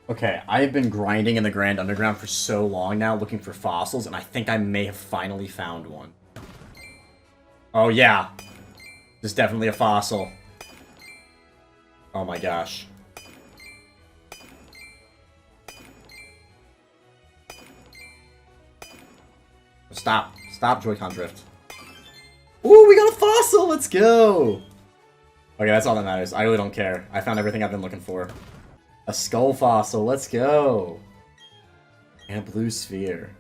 Okay, I have been grinding in the Grand Underground for so long now, looking for fossils, and I think I may have finally found one. Oh yeah, this is definitely a fossil. Oh my gosh. Stop. Stop, Joy-Con drift. Ooh, we got a fossil! Let's go! Okay, that's all that matters. I really don't care. I found everything I've been looking for. A skull fossil, let's go! And a blue sphere.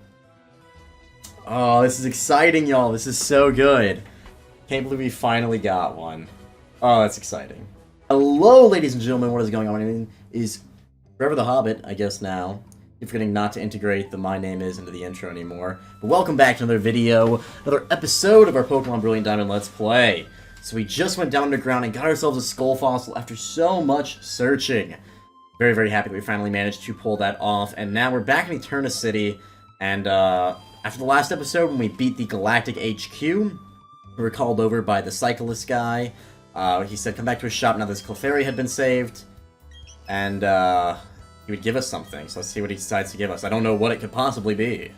Oh, this is exciting, y'all. This is so good. Can't believe we finally got one. Oh, that's exciting. Hello, ladies and gentlemen. What is going on? My name is Forever the Hobbit, I guess now. You're forgetting not to integrate the My Name Is into the intro anymore. But welcome back to another video, another episode of our Pokemon Brilliant Diamond Let's Play. So we just went down underground and got ourselves a skull fossil after so much searching. Very, very happy that we finally managed to pull that off. And now we're back in Eterna City. And after the last episode, when we beat the Galactic HQ, we were called over by the Cyclist guy. He said, come back to his shop now that this Clefairy had been saved. And he would give us something. So let's see what he decides to give us. I don't know what it could possibly be.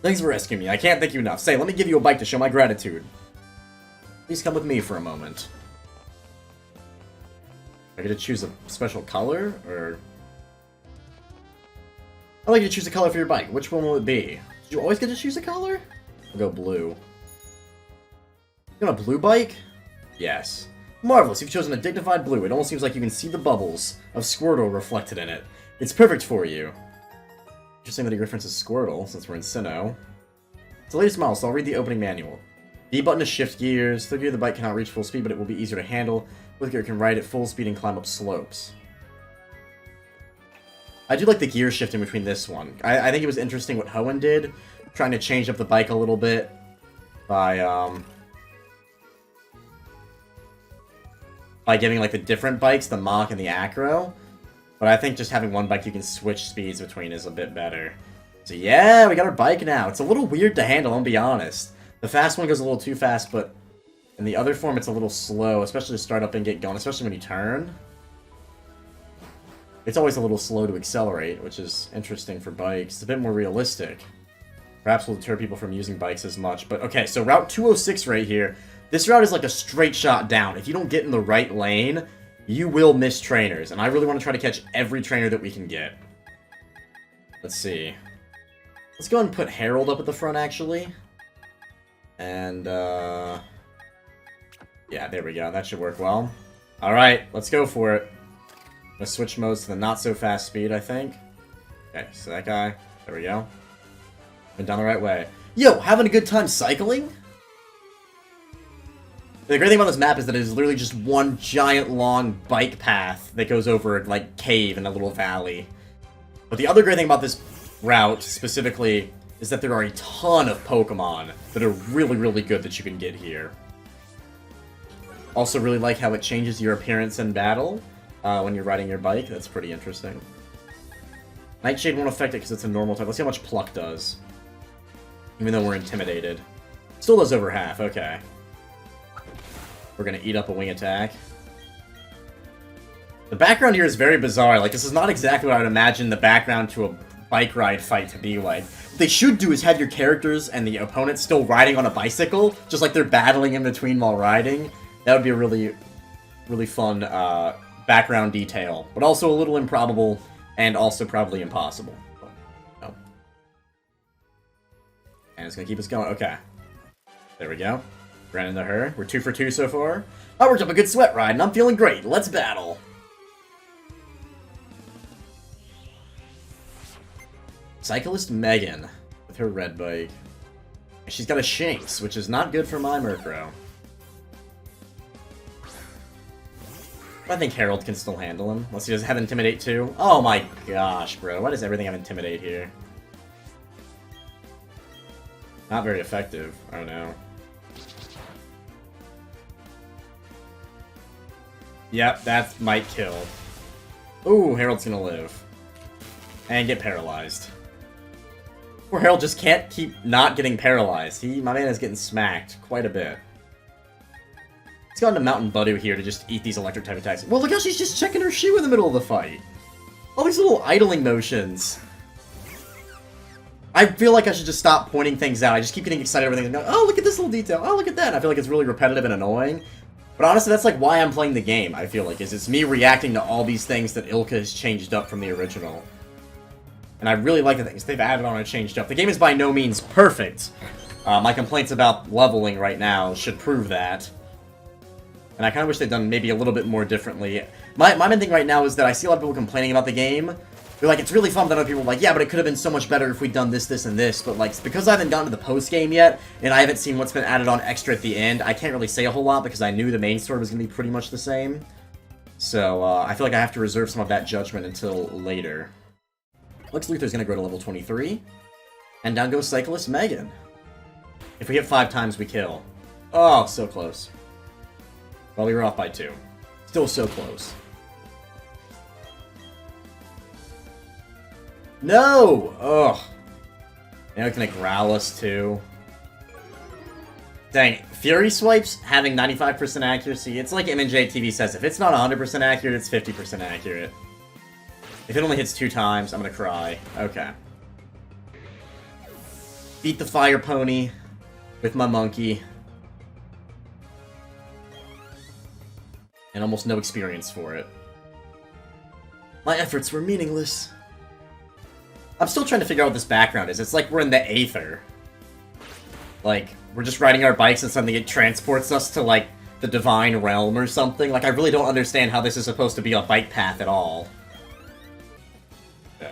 Thanks for rescuing me. I can't thank you enough. Say, let me give you a bite to show my gratitude. Please come with me for a moment. I get to choose a special color, or... I'd like you to choose a color for your bike. Which one will it be? Did you always get to choose a color? I'll go blue. You want a blue bike? Yes. Marvelous, you've chosen a dignified blue. It almost seems like you can see the bubbles of Squirtle reflected in it. It's perfect for you. Interesting that he references Squirtle, since we're in Sinnoh. It's the latest model, so I'll read the opening manual. B button to shift gears. Third gear, the bike cannot reach full speed, but it will be easier to handle. Fourth gear can ride at full speed and climb up slopes. I do like the gear shifting between this one. I think it was interesting what Hoenn did, trying to change up the bike a little bit by giving like the different bikes, the Mach and the Acro. But I think just having one bike you can switch speeds between is a bit better. So yeah, we got our bike now. It's a little weird to handle, I'll be honest. The fast one goes a little too fast, but in the other form it's a little slow, especially to start up and get going, especially when you turn. It's always a little slow to accelerate, which is interesting for bikes. It's a bit more realistic. Perhaps will deter people from using bikes as much. But okay, so Route 206 right here. This route is like a straight shot down. If you don't get in the right lane, you will miss trainers. And I really want to try to catch every trainer that we can get. Let's see. Let's go ahead and put Harold up at the front, actually. And, yeah, there we go. That should work well. Alright, let's go for it. Let's switch modes to the not-so-fast speed, I think. Okay, so that guy. There we go. Been down the right way. Yo, having a good time cycling? The great thing about this map is that it is literally just one giant long bike path that goes over, like, cave in a little valley. But the other great thing about this route, specifically, is that there are a ton of Pokemon that are really, really good that you can get here. Also really like how it changes your appearance in battle when you're riding your bike. That's pretty interesting. Nightshade won't affect it because it's a normal type. Let's see how much Pluck does. Even though we're intimidated. Still does over half, okay. We're gonna eat up a wing attack. The background here is very bizarre. Like, this is not exactly what I would imagine the background to a bike ride fight to be like. What they should do is have your characters and the opponents still riding on a bicycle, just like they're battling in between while riding. That would be a really, really fun background detail, but also a little improbable and also probably impossible. Oh. And it's gonna keep us going. Okay. There we go. Ran into her. We're 2 for 2 so far. I worked up a good sweat ride, and I'm feeling great. Let's battle. Cyclist Megan with her red bike. She's got a Shinx, which is not good for my Murkrow. I think Harold can still handle him, unless he does have Intimidate too. Oh my gosh, bro. Why does everything have Intimidate here? Not very effective. Oh no. Yep, that might kill. Ooh, Harold's gonna live. And get paralyzed. Poor Harold just can't keep not getting paralyzed. My man is getting smacked quite a bit. Let's go into Mountain Budew here to just eat these electric type attacks. Well, look how she's just checking her shoe in the middle of the fight. All these little idling motions. I feel like I should just stop pointing things out. I just keep getting excited over things and go, oh, look at this little detail. Oh, look at that. And I feel like it's really repetitive and annoying. But honestly, that's like why I'm playing the game, I feel like, is it's me reacting to all these things that Ilka has changed up from the original. And I really like the things they've added on and changed up. The game is by no means perfect. My complaints about leveling right now should prove that. And I kind of wish they'd done maybe a little bit more differently. My main thing right now is that I see a lot of people complaining about the game. They're like, it's really fun, but other people are like, yeah, but it could have been so much better if we'd done this, this, and this. But, like, because I haven't gotten to the post-game yet, and I haven't seen what's been added on extra at the end, I can't really say a whole lot because I knew the main story was going to be pretty much the same. So, I feel like I have to reserve some of that judgment until later. Lex Luthor's going to grow to level 23. And down goes Cyclist Megan. If we hit 5 times, we kill. Oh, so close. Well, we were off by 2. Still so close. No! Ugh. Now it's gonna growl us too. Dang, Fury Swipes having 95% accuracy, it's like M&J TV says, if it's not 100% accurate, it's 50% accurate. If it only hits 2 times, I'm gonna cry. Okay. Beat the Fire Pony with my monkey. And almost no experience for it. My efforts were meaningless. I'm still trying to figure out what this background is. It's like we're in the Aether. Like, we're just riding our bikes and suddenly it transports us to, like, the Divine Realm or something. Like, I really don't understand how this is supposed to be a bike path at all. Okay.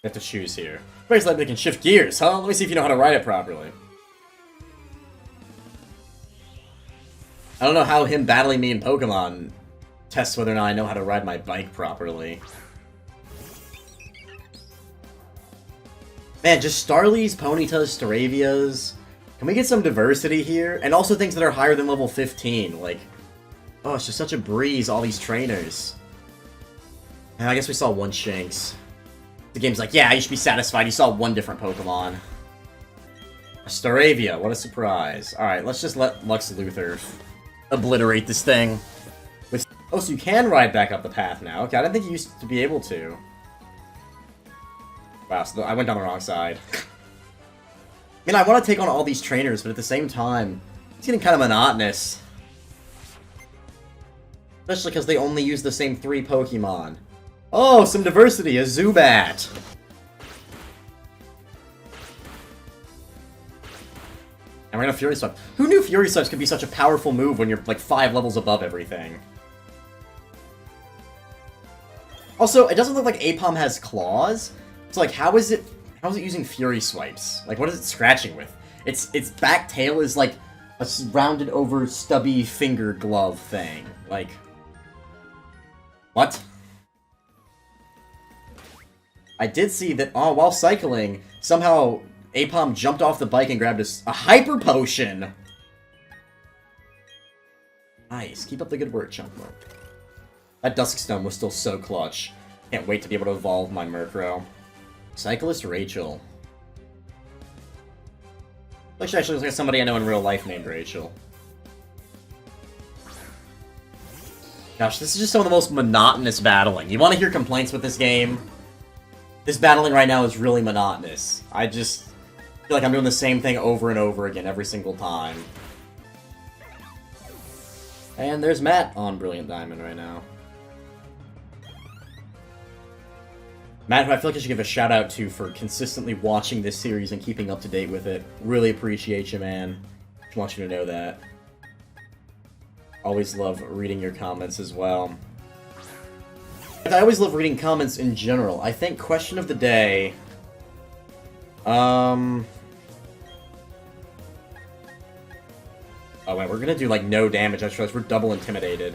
We have to choose here. Very like they can shift gears, huh? Let me see if you know how to ride it properly. I don't know how him battling me in Pokemon tests whether or not I know how to ride my bike properly. Man, just Starly's, Ponyta's, Staravia's. Can we get some diversity here? And also things that are higher than level 15. Like, oh, it's just such a breeze, all these trainers. And I guess we saw one Shanks. The game's like, yeah, you should be satisfied. You saw one different Pokemon. A Staravia, what a surprise. Alright, let's just let Lex Luthor obliterate this thing. Oh, so you can ride back up the path now. Okay, I didn't think you used to be able to. Wow, so I went down the wrong side. I mean, I want to take on all these trainers, but at the same time, it's getting kind of monotonous. Especially because they only use the same 3 Pokemon. Oh, some diversity! A Zubat! And we're gonna Fury Swipe. Who knew Fury Swipes could be such a powerful move when you're, like, 5 levels above everything? Also, it doesn't look like Apom has claws. So, like, how is it using Fury Swipes? Like, what is it scratching with? Its back tail is, like, a rounded over stubby finger glove thing. Like, what? I did see that, oh, while cycling, somehow Apom jumped off the bike and grabbed a Hyper Potion! Nice. Keep up the good work, Chunko. That Dusk Stone was still so clutch. Can't wait to be able to evolve my Murkrow. Cyclist Rachel. She actually looks like somebody I know in real life named Rachel. Gosh, this is just some of the most monotonous battling. You want to hear complaints with this game? This battling right now is really monotonous. I just feel like I'm doing the same thing over and over again every single time. And there's Matt on Brilliant Diamond right now. Matt, who I feel like I should give a shout out to for consistently watching this series and keeping up to date with it. Really appreciate you, man. Just want you to know that. Always love reading your comments as well. I always love reading comments in general. I think question of the day... Oh, wait, we're gonna do, like, no damage. I just realized we're double intimidated.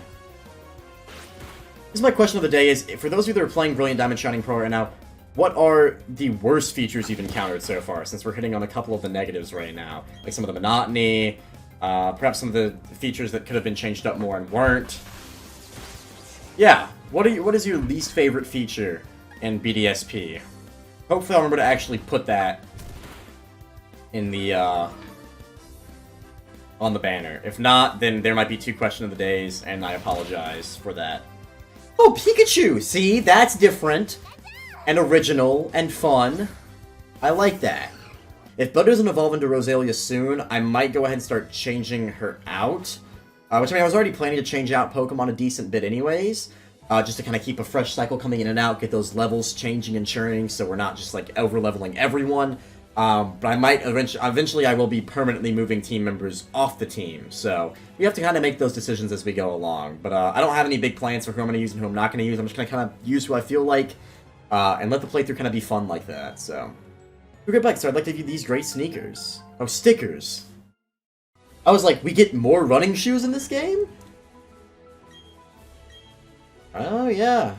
This is my question of the day is, for those of you that are playing Brilliant Diamond Shining Pearl right now, what are the worst features you've encountered so far, since we're hitting on a couple of the negatives right now? Like some of the monotony, perhaps some of the features that could have been changed up more and weren't. Yeah, what is your least favorite feature in BDSP? Hopefully I'll remember to actually put that in the, on the banner. If not, then there might be 2 question of the days, and I apologize for that. Oh, Pikachu! See, that's different, and original, and fun. I like that. If Bud doesn't evolve into Rosalia soon, I might go ahead and start changing her out. Which, I mean, I was already planning to change out Pokemon a decent bit anyways. Just to kind of keep a fresh cycle coming in and out, get those levels changing and churning, so we're not just, like, over-leveling everyone. But I might eventually I will be permanently moving team members off the team, so we have to kind of make those decisions as we go along. But I don't have any big plans for who I'm going to use and who I'm not going to use. I'm just going to kind of use who I feel like, and let the playthrough kind of be fun like that, so. Great bike, so I'd like to give you these great sneakers. Oh, stickers. I was like, we get more running shoes in this game? Oh, yeah.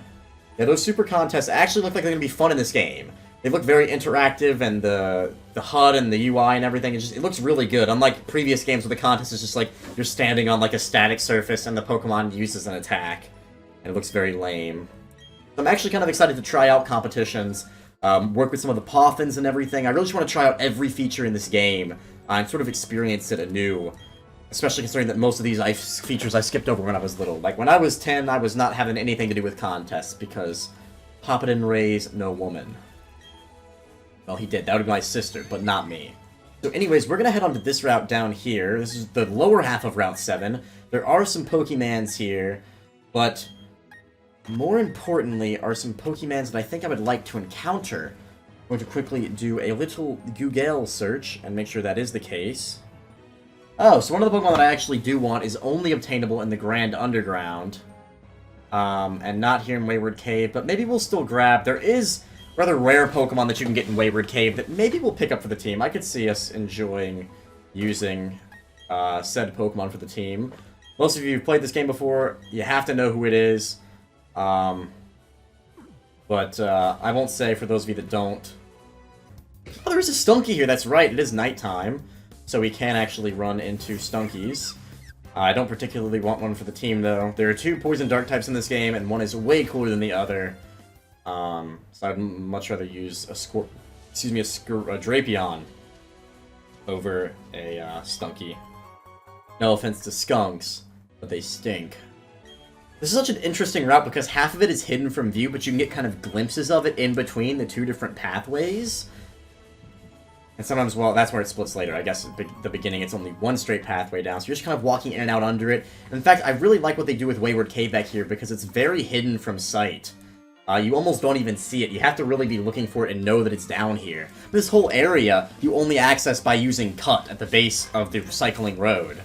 Yeah, those super contests actually look like they're going to be fun in this game. They look very interactive, and the HUD and the UI and everything, it looks really good. Unlike previous games where the contest is just like, you're standing on like a static surface and the Pokemon uses an attack. And it looks very lame. I'm actually kind of excited to try out competitions, work with some of the Poffins and everything. I really just want to try out every feature in this game, and sort of experience it anew. Especially considering that most of these features I skipped over when I was little. Like, when I was 10, I was not having anything to do with contests, because Papa didn't raise no woman. Well, he did. That would be my sister, but not me. So anyways, we're going to head on to this route down here. This is the lower half of Route 7. There are some Pokemans here, but more importantly are some Pokemans that I think I would like to encounter. I'm going to quickly do a little Google search and make sure that is the case. Oh, so one of the Pokemon that I actually do want is only obtainable in the Grand Underground. And not here in Wayward Cave, but maybe we'll still grab. There is rather rare Pokemon that you can get in Wayward Cave that maybe we'll pick up for the team. I could see us enjoying using said Pokemon for the team. Most of you who've played this game before, you have to know who it is. But I won't say for those of you that don't. Oh, there is a Stunky here, that's right, it is nighttime. So we can actually run into Stunkies. I don't particularly want one for the team, though. There are 2 Poison Dark types in this game, and one is way cooler than the other. So I'd much rather use a Drapion over a Stunky. No offense to skunks, but they stink. This is such an interesting route because half of it is hidden from view, but you can get kind of glimpses of it in between the 2 different pathways. And sometimes, well, that's where it splits later. I guess at the beginning it's only one straight pathway down, so you're just kind of walking in and out under it. In fact, I really like what they do with Wayward Cave back here because it's very hidden from sight. You almost don't even see it. You have to really be looking for it and know that it's down here. This whole area, you only access by using Cut at the base of the cycling road.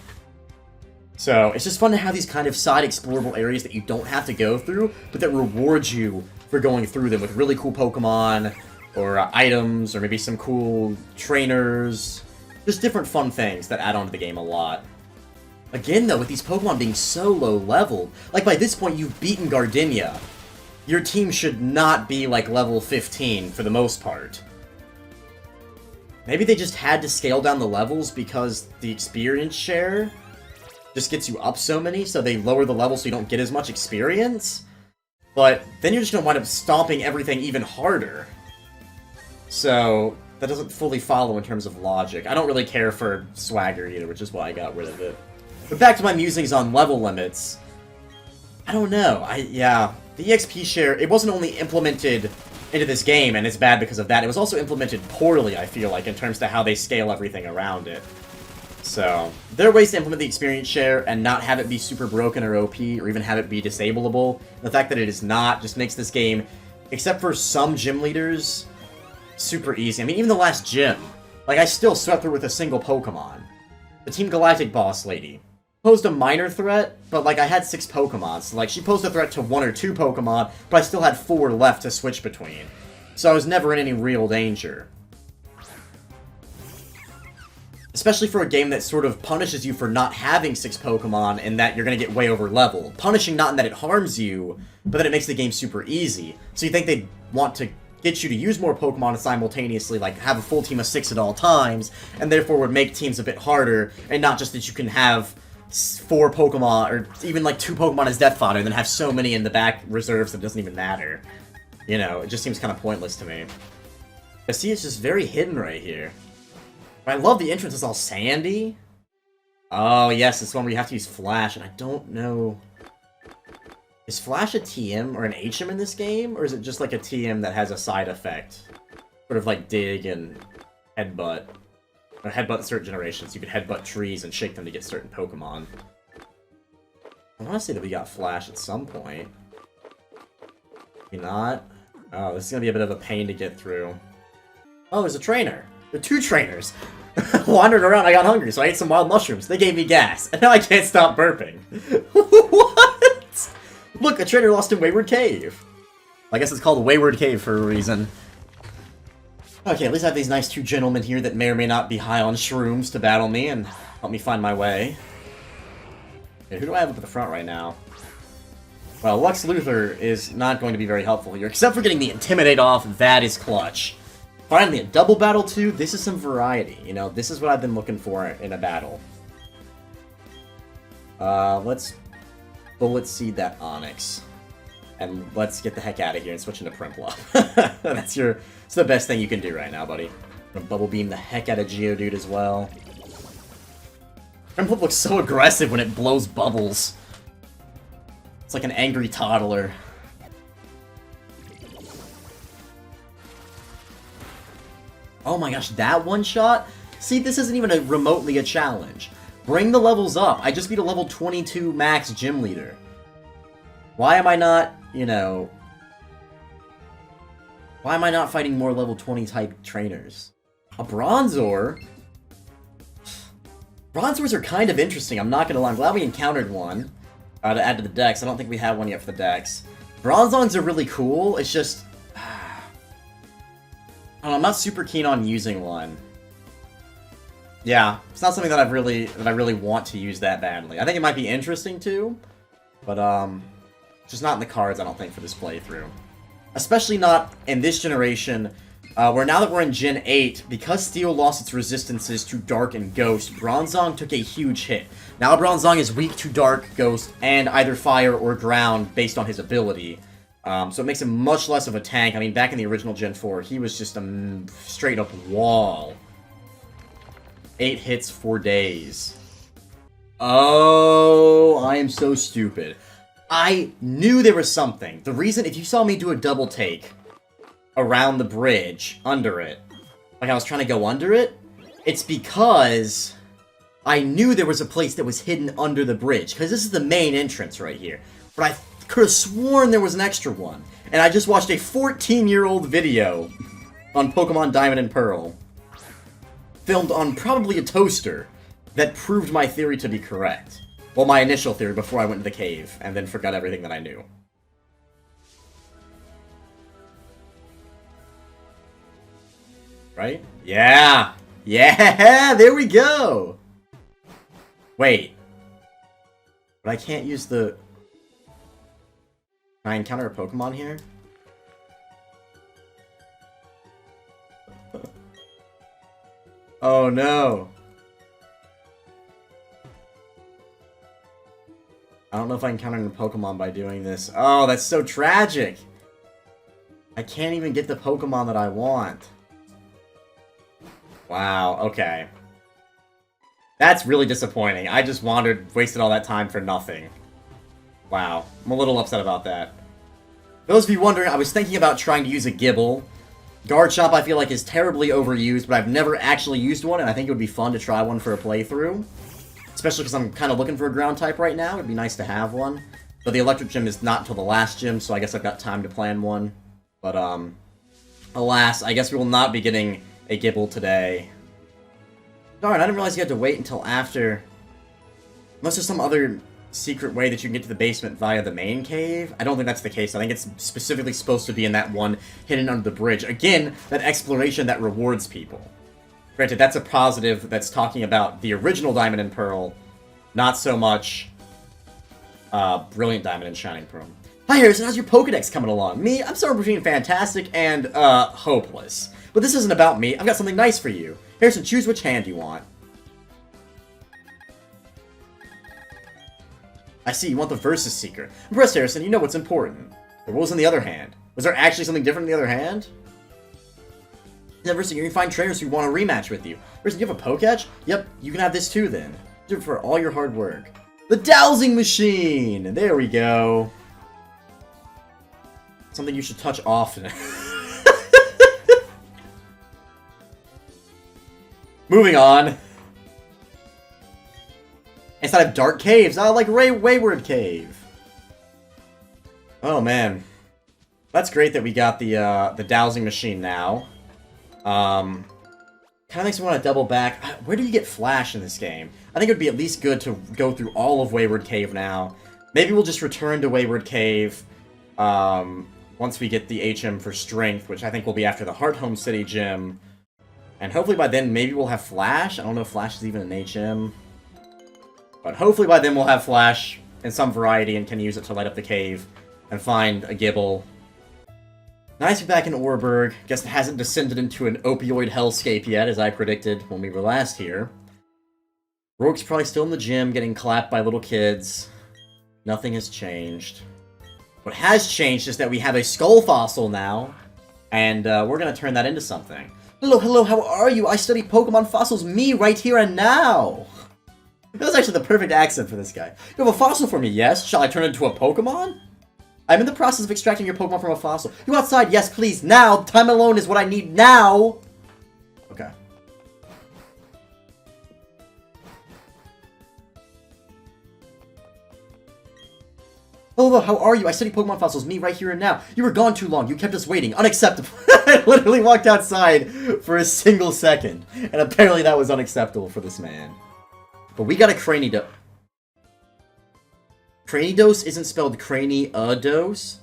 So, it's just fun to have these kind of side explorable areas that you don't have to go through, but that reward you for going through them with really cool Pokemon, or items, or maybe some cool trainers. Just different fun things that add on to the game a lot. Again, though, with these Pokemon being so low leveled, like by this point you've beaten Gardenia. Your team should not be like level 15 for the most part. Maybe they just had to scale down the levels because the experience share just gets you up so many, so they lower the level so you don't get as much experience. But then you're just going to wind up stomping everything even harder. So, that doesn't fully follow in terms of logic. I don't really care for Swagger either, which is why I got rid of it. But back to my musings on level limits. I don't know. Yeah, the EXP share, it wasn't only implemented into this game, and it's bad because of that. It was also implemented poorly, I feel like, in terms of how they scale everything around it. So, there are ways to implement the experience share and not have it be super broken or OP, or even have it be disableable. The fact that it is not just makes this game, except for some gym leaders, super easy. I mean, even the last gym, like, I still swept through with a single Pokemon. The Team Galactic boss lady posed a minor threat, but, like, I had 6 Pokemon, so, like, she posed a threat to 1 or 2 Pokemon, but I still had 4 left to switch between. So I was never in any real danger. Especially for a game that sort of punishes you for not having 6 Pokemon and that you're gonna get way over leveled. Punishing not in that it harms you, but that it makes the game super easy. So you think they'd want to get you to use more Pokemon simultaneously, like have a full team of 6 at all times, and therefore would make teams a bit harder, and not just that you can have 4 Pokemon, or even like 2 Pokemon as death fodder, and then have so many in the back reserves that it doesn't even matter. You know, it just seems kind of pointless to me. I see it's just very hidden right here. But I love the entrance, it's all sandy. Oh yes, it's one where you have to use Flash, and I don't know... Is Flash a TM or an HM in this game? Or is it just like a TM that has a side effect? Sort of like Dig and Headbutt. Or Headbutt certain generations. You could headbutt trees and shake them to get certain Pokemon. I want to say that we got Flash at some point. Maybe not. Oh, this is going to be a bit of a pain to get through. Oh, there's a trainer. There are 2 trainers. Wandered around, I got hungry, so I ate some wild mushrooms. They gave me gas, and now I can't stop burping. What? Look, a trainer lost in Wayward Cave. I guess it's called Wayward Cave for a reason. Okay, at least I have these nice 2 gentlemen here that may or may not be high on shrooms to battle me and help me find my way. Okay, who do I have up at the front right now? Well, Lux Luthor is not going to be very helpful here, except for getting the Intimidate off. That is clutch. Finally, a double battle too. This is some variety. You know, this is what I've been looking for in a battle. Let's Bullet Seed that Onyx. And let's get the heck out of here and switch into Prinplup. It's the best thing you can do right now, buddy. I'm gonna Bubble Beam the heck out of Geodude as well. Prinplup looks so aggressive when it blows bubbles. It's like an angry toddler. Oh my gosh, that one shot? See, this isn't even remotely a challenge. Bring the levels up. I just beat a level 22 max gym leader. Why am I not, you know... Why am I not fighting more level 20 type trainers? A Bronzor? Bronzors are kind of interesting, I'm not gonna lie. I'm glad we encountered one to add to the decks. I don't think we have one yet for the decks. Bronzongs are really cool, it's just... I don't know, I'm not super keen on using one. Yeah, it's not something that I really want to use that badly. I think it might be interesting too, but just not in the cards, I don't think, for this playthrough. Especially not in this generation, where now that we're in Gen 8, because Steel lost its resistances to Dark and Ghost, Bronzong took a huge hit. Now Bronzong is weak to Dark, Ghost, and either Fire or Ground based on his ability. So it makes him much less of a tank. I mean, back in the original Gen 4, he was just a straight-up wall. 8 hits, 4 days. Oh, I am so stupid. I knew there was something. The reason, if you saw me do a double take around the bridge, under it, like I was trying to go under it, it's because I knew there was a place that was hidden under the bridge, because this is the main entrance right here. But I could have sworn there was an extra one. And I just watched a 14-year-old video on Pokemon Diamond and Pearl, filmed on probably a toaster, that proved my theory to be correct. Well, my initial theory before I went to the cave, and then forgot everything that I knew. Right? Yeah! Yeah! There we go! Wait. But I can't use the... Can I encounter a Pokemon here? Oh no! I don't know if I encountered a Pokemon by doing this. Oh, that's so tragic! I can't even get the Pokemon that I want. Wow, okay. That's really disappointing. I just wandered, wasted all that time for nothing. Wow, I'm a little upset about that. For those of you wondering, I was thinking about trying to use a Gibble. Garchomp I feel like is terribly overused, but I've never actually used one, and I think it would be fun to try one for a playthrough. Especially because I'm kind of looking for a ground type right now. It'd be nice to have one. But the electric gym is not until the last gym, so I guess I've got time to plan one. But, alas, I guess we will not be getting a Gibble today. Darn, I didn't realize you had to wait until after. Unless there's some other secret way that you can get to the basement via the main cave? I don't think that's the case. I think it's specifically supposed to be in that one hidden under the bridge. Again, that exploration that rewards people. Granted, that's a positive that's talking about the original Diamond and Pearl, not so much Brilliant Diamond and Shining Pearl. Hi Harrison, how's your Pokedex coming along? Me, I'm somewhere between fantastic and, hopeless. But this isn't about me, I've got something nice for you. Harrison, choose which hand you want. I see, you want the Versus Seeker. Impressed, Harrison, you know what's important. What was in the other hand? Was there actually something different in the other hand? Yeah, Harrison, you can find trainers who want a rematch with you. Harrison, you have a Poketch? Yep, you can have this too then. Do it for all your hard work. The Dowsing Machine! There we go. Something you should touch often. Moving on. Inside of dark caves, I like Wayward Cave. Oh man, that's great that we got the dowsing machine now. Kind of makes me want to double back. Where do you get Flash in this game? I think it would be at least good to go through all of Wayward Cave now. Maybe we'll just return to Wayward Cave once we get the HM for Strength, which I think will be after the Hearthome City gym. And hopefully by then, maybe we'll have Flash. I don't know if Flash is even an HM. But hopefully by then we'll have Flash in some variety and can use it to light up the cave and find a Gibble. Nice to be back in Orberg. Guess it hasn't descended into an opioid hellscape yet, as I predicted when we were last here. Rourke's probably still in the gym, getting clapped by little kids. Nothing has changed. What has changed is that we have a skull fossil now, and we're gonna turn that into something. Hello, how are you? I study Pokemon fossils, me, right here and now! That's actually the perfect accent for this guy. You have a fossil for me, yes? Shall I turn it into a Pokemon? I'm in the process of extracting your Pokemon from a fossil. You outside? Yes, please, now! Time alone is what I need now! Okay. Hello, how are you? I study Pokemon fossils, me right here and now. You were gone too long. You kept us waiting. Unacceptable. I literally walked outside for a single second. And apparently that was unacceptable for this man. But we got a Cranidos. Cranidos isn't spelled Crani-a-dose?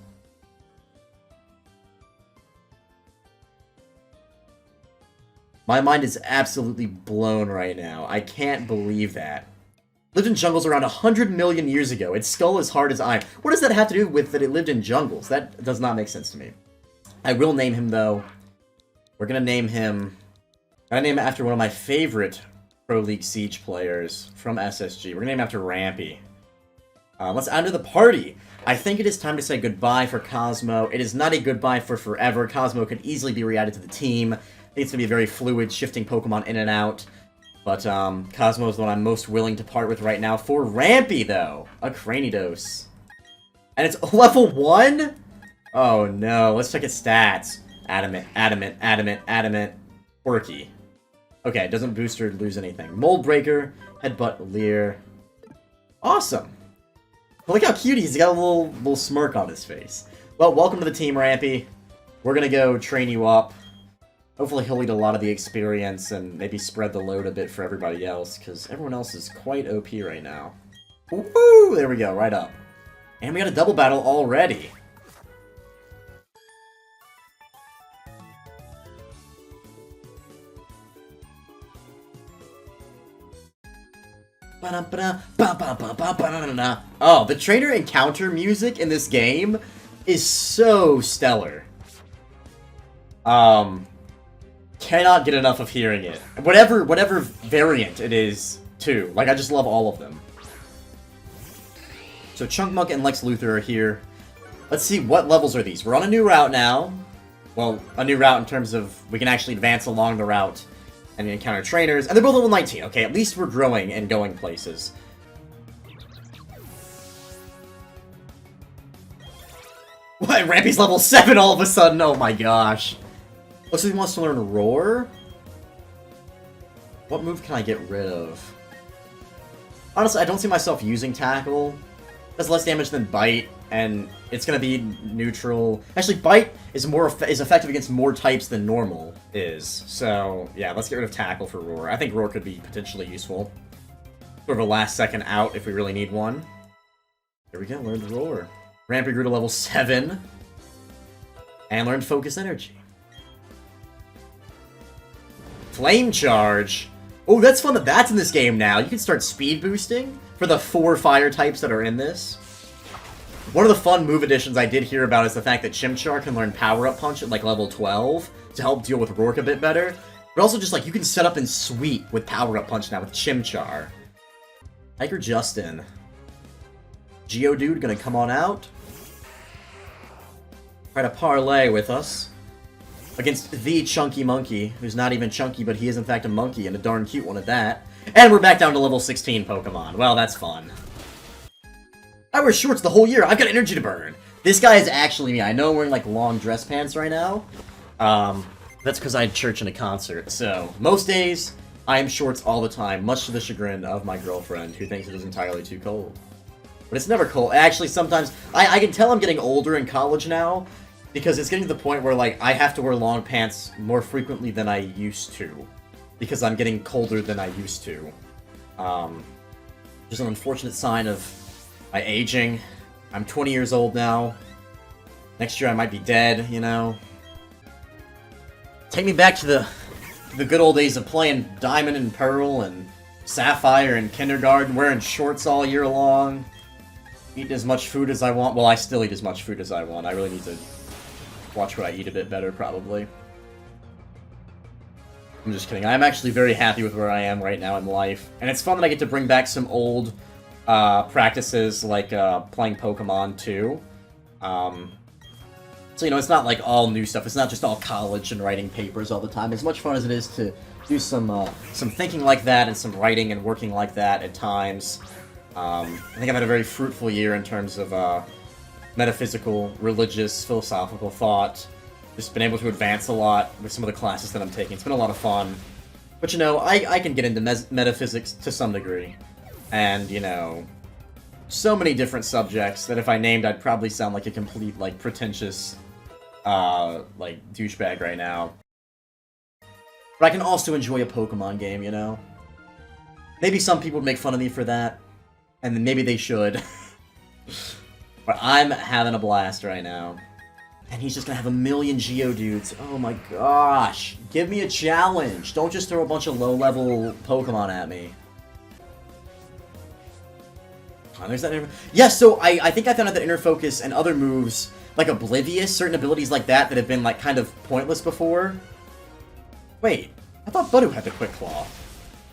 My mind is absolutely blown right now. I can't believe that. Lived in jungles around 100 million years ago. Its skull is hard as iron. What does that have to do with that it lived in jungles? That does not make sense to me. I will name him, though. We're gonna name him... I'm gonna name him after one of my favorite Pro League Siege players from SSG. We're gonna name him after Rampy. Let's add to the party. I think it is time to say goodbye for Cosmo. It is not a goodbye for forever. Cosmo could easily be re-added to the team. I think it's gonna be a very fluid, shifting Pokemon in and out. But, Cosmo is the one I'm most willing to part with right now. For Rampy, though. A Cranidos. And it's level 1? Oh, no. Let's check its stats. Adamant. Quirky. Okay, it doesn't boost or lose anything. Mold Breaker. Headbutt. Leer. Awesome. Look how cute he is. He's got a little smirk on his face. Well, welcome to the team, Rampy. We're gonna go train you up. Hopefully he'll lead a lot of the experience and maybe spread the load a bit for everybody else, because everyone else is quite OP right now. Woo! There we go, right up. And we got a double battle already. Oh, the trainer encounter music in this game is so stellar. Cannot get enough of hearing it. Whatever variant it is, too. Like, I just love all of them. So Chunkmunk and Lex Luthor are here. Let's see, what levels are these? We're on a new route now. Well, a new route in terms of we can actually advance along the route and encounter trainers. And they're both level 19. Okay, at least we're growing and going places. What? Rampy's level 7 all of a sudden? Oh my gosh. Looks like he wants to learn Roar? What move can I get rid of? Honestly, I don't see myself using Tackle. It does less damage than Bite, and it's gonna be neutral. Actually, Bite is effective against more types than normal is. So, yeah, let's get rid of Tackle for Roar. I think Roar could be potentially useful. Sort of a last second out if we really need one. Here we go, learned Roar. Rampy grew to level 7. And learned Focus Energy. Flame Charge. Oh, that's fun that that's in this game now. You can start speed boosting for the 4 fire types that are in this. One of the fun move additions I did hear about is the fact that Chimchar can learn Power Up Punch at like level 12 to help deal with Rourke a bit better. But also just like you can set up and sweep with Power Up Punch now with Chimchar. Hiker Justin. Geodude gonna come on out. Try to parlay with us. Against the Chunky Monkey, who's not even chunky, but he is in fact a monkey, and a darn cute one at that. And we're back down to level 16 Pokemon. Well, that's fun. I wear shorts the whole year. I've got energy to burn. This guy is actually me. I know I'm wearing, like, long dress pants right now. That's because I had church and a concert. So, most days, I am shorts all the time, much to the chagrin of my girlfriend, who thinks it is entirely too cold. But it's never cold. Actually, sometimes... I can tell I'm getting older in college now, because it's getting to the point where, like, I have to wear long pants more frequently than I used to. Because I'm getting colder than I used to. Just an unfortunate sign of my aging. I'm 20 years old now. Next year I might be dead, you know? Take me back to the good old days of playing Diamond and Pearl and Sapphire in kindergarten, wearing shorts all year long, eating as much food as I want. Well, I still eat as much food as I want. I really need to watch what I eat a bit better, probably. I'm just kidding. I'm actually very happy with where I am right now in life. And it's fun that I get to bring back some old practices, like playing Pokemon, too. So, you know, it's not like all new stuff. It's not just all college and writing papers all the time. As much fun as it is to do some thinking like that and some writing and working like that at times. I think I've had a very fruitful year in terms of metaphysical, religious, philosophical thought. Just been able to advance a lot with some of the classes that I'm taking. It's been a lot of fun. But, you know, I can get into metaphysics to some degree. And, you know, so many different subjects that if I named, I'd probably sound like a complete, like, pretentious, like, douchebag right now. But I can also enjoy a Pokemon game, you know? Maybe some people would make fun of me for that. And then maybe they should. But I'm having a blast right now. And he's just gonna have a million Geodudes. Oh my gosh. Give me a challenge. Don't just throw a bunch of low-level Pokemon at me. Oh, there's that. Yeah, so I think I found out that Inner Focus and other moves, like Oblivious, certain abilities like that have been, like, kind of pointless before. Wait, I thought Budu had the Quick Claw.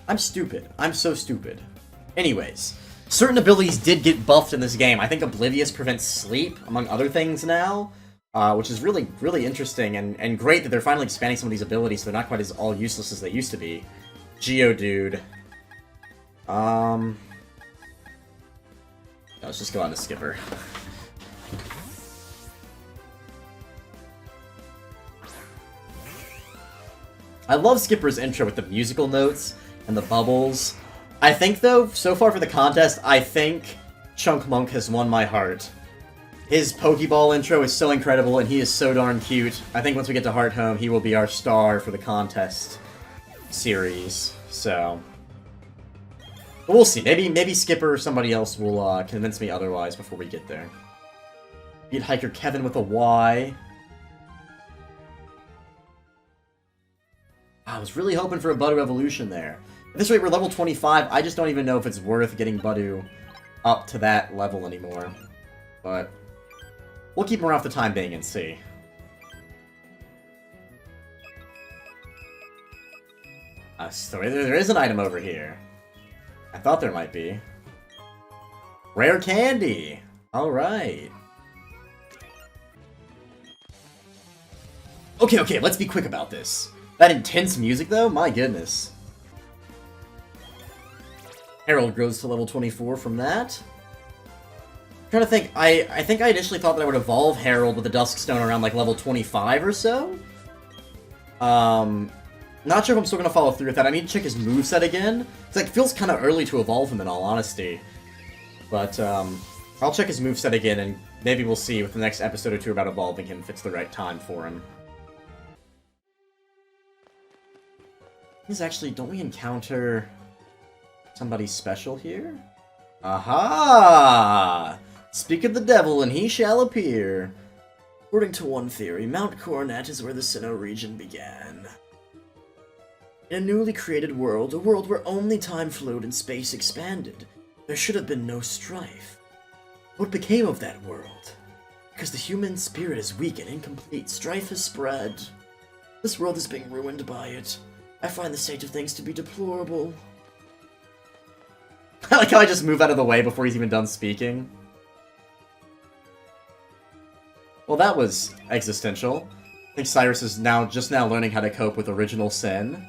I'm stupid. I'm so stupid. Anyways, certain abilities did get buffed in this game. I think Oblivious prevents sleep, among other things now. Which is really, really interesting, and great that they're finally expanding some of these abilities so they're not quite as all useless as they used to be. Geodude. Let's just go on to Skipper. I love Skipper's intro with the musical notes and the bubbles. I think, though, so far for the contest, I think Chunk Monk has won my heart. His Pokeball intro is so incredible, and he is so darn cute. I think once we get to Heart Home, he will be our star for the contest series. So, but we'll see. Maybe Skipper or somebody else will convince me otherwise before we get there. Beat Hiker Kevin with a Y. I was really hoping for a Budu evolution there. At this rate, we're level 25. I just don't even know if it's worth getting Budu up to that level anymore. But we'll keep him around for the time being and see. So there is an item over here. I thought there might be. Rare candy! Alright. Okay, let's be quick about this. That intense music, though? My goodness. Harold grows to level 24 from that. I'm trying to think, I think I initially thought that I would evolve Harold with the Dusk Stone around, like, level 25 or so. Not sure if I'm still going to follow through with that. I need to check his moveset again. It's like, it feels kind of early to evolve him, in all honesty. But, I'll check his moveset again, and maybe we'll see with the next episode or two about evolving him if it's the right time for him. This actually, don't we encounter somebody special here? Aha! Speak of the devil, and he shall appear. According to one theory, Mount Coronet is where the Sinnoh region began. In a newly created world, a world where only time flowed and space expanded, there should have been no strife. What became of that world? Because the human spirit is weak and incomplete, strife has spread. This world is being ruined by it. I find the state of things to be deplorable. I like how I just move out of the way before he's even done speaking. Well, that was existential. I think Cyrus is just now learning how to cope with original sin.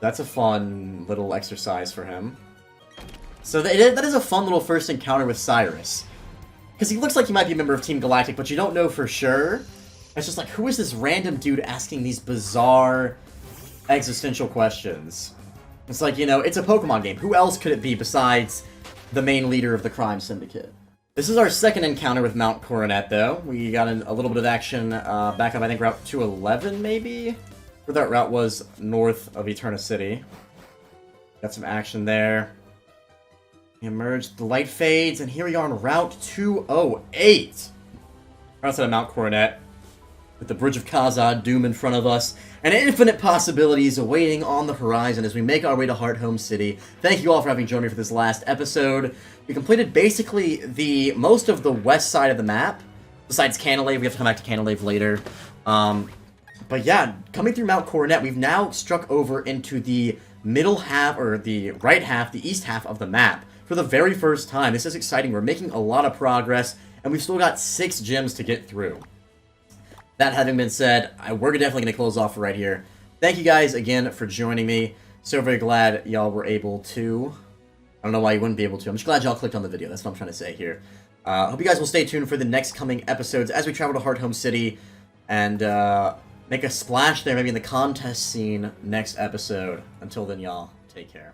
That's a fun little exercise for him. So that is a fun little first encounter with Cyrus. Because he looks like he might be a member of Team Galactic, but you don't know for sure. It's just like, who is this random dude asking these bizarre existential questions? It's like, you know, it's a Pokemon game. Who else could it be besides the main leader of the crime syndicate? This is our second encounter with Mount Coronet, though. We got a little bit of action back up, I think, Route 211, maybe? Where that route was north of Eterna City. Got some action there. We emerged, the light fades, and here we are on Route 208. Right outside of Mount Coronet. With the Bridge of Khazad Doom in front of us, and infinite possibilities awaiting on the horizon as we make our way to Hearthome City. Thank you all for having joined me for this last episode. We completed basically most of the west side of the map, besides Canalave. We have to come back to Canalave later. But yeah, coming through Mount Coronet, we've now struck over into the middle half, or the right half, the east half of the map for the very first time. This is exciting. We're making a lot of progress, and we've still got 6 gyms to get through. That having been said, we're definitely going to close off right here. Thank you guys again for joining me. So very glad y'all were able to. I don't know why you wouldn't be able to. I'm just glad y'all clicked on the video. That's what I'm trying to say here. Hope you guys will stay tuned for the next coming episodes as we travel to Hearthome City and make a splash there maybe in the contest scene next episode. Until then, y'all, take care.